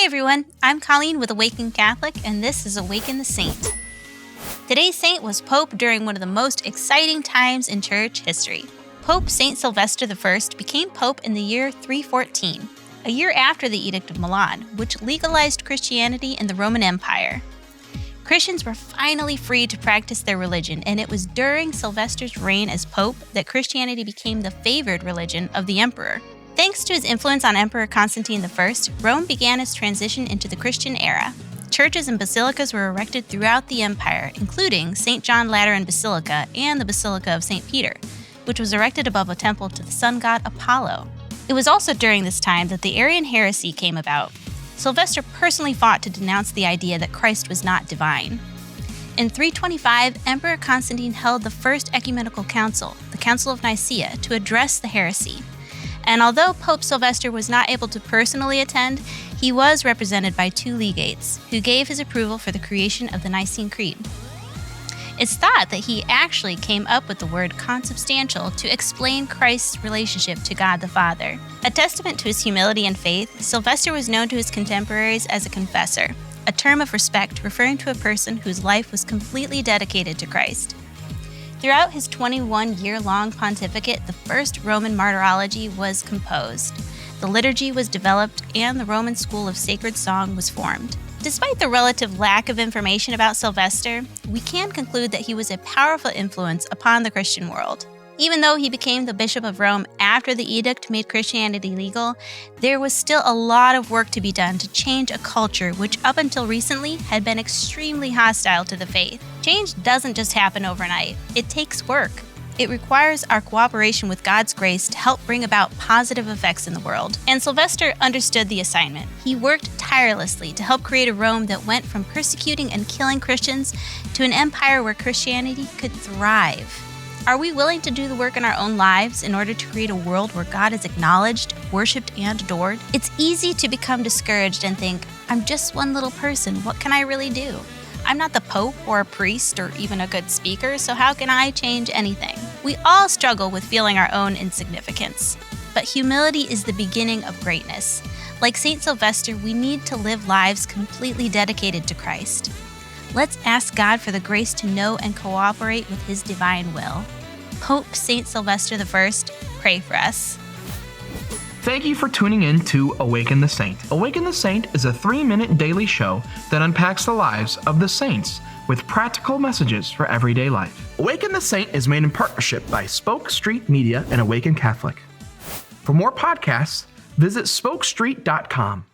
Hey everyone, I'm Colleen with Awaken Catholic, and this is Awaken the Saint. Today's saint was Pope during one of the most exciting times in church history. Pope Saint Sylvester I became Pope in the year 314, a year after the Edict of Milan, which legalized Christianity in the Roman Empire. Christians were finally free to practice their religion, and it was during Sylvester's reign as Pope that Christianity became the favored religion of the emperor. Thanks to his influence on Emperor Constantine I, Rome began its transition into the Christian era. Churches and basilicas were erected throughout the empire, including St. John Lateran Basilica and the Basilica of St. Peter, which was erected above a temple to the sun god Apollo. It was also during this time that the Arian heresy came about. Sylvester personally fought to denounce the idea that Christ was not divine. In 325, Emperor Constantine held the First Ecumenical Council, the Council of Nicaea, to address the heresy. And although Pope Sylvester was not able to personally attend, he was represented by two legates, who gave his approval for the creation of the Nicene Creed. It's thought that he actually came up with the word consubstantial to explain Christ's relationship to God the Father. A testament to his humility and faith, Sylvester was known to his contemporaries as a confessor, a term of respect referring to a person whose life was completely dedicated to Christ. Throughout his 21-year-long pontificate, the first Roman martyrology was composed. The liturgy was developed, and the Roman school of sacred song was formed. Despite the relative lack of information about Sylvester, we can conclude that he was a powerful influence upon the Christian world. Even though he became the Bishop of Rome after the edict made Christianity legal, there was still a lot of work to be done to change a culture which up until recently had been extremely hostile to the faith. Change doesn't just happen overnight. It takes work. It requires our cooperation with God's grace to help bring about positive effects in the world. And Sylvester understood the assignment. He worked tirelessly to help create a Rome that went from persecuting and killing Christians to an empire where Christianity could thrive. Are we willing to do the work in our own lives in order to create a world where God is acknowledged, worshipped, and adored? It's easy to become discouraged and think, I'm just one little person, what can I really do? I'm not the Pope or a priest or even a good speaker, so how can I change anything? We all struggle with feeling our own insignificance. But humility is the beginning of greatness. Like St. Sylvester, we need to live lives completely dedicated to Christ. Let's ask God for the grace to know and cooperate with His divine will. Pope St. Sylvester I, pray for us. Thank you for tuning in to Awaken the Saint. Awaken the Saint is a 3-minute daily show that unpacks the lives of the saints with practical messages for everyday life. Awaken the Saint is made in partnership by Spoke Street Media and Awaken Catholic. For more podcasts, visit spokestreet.com.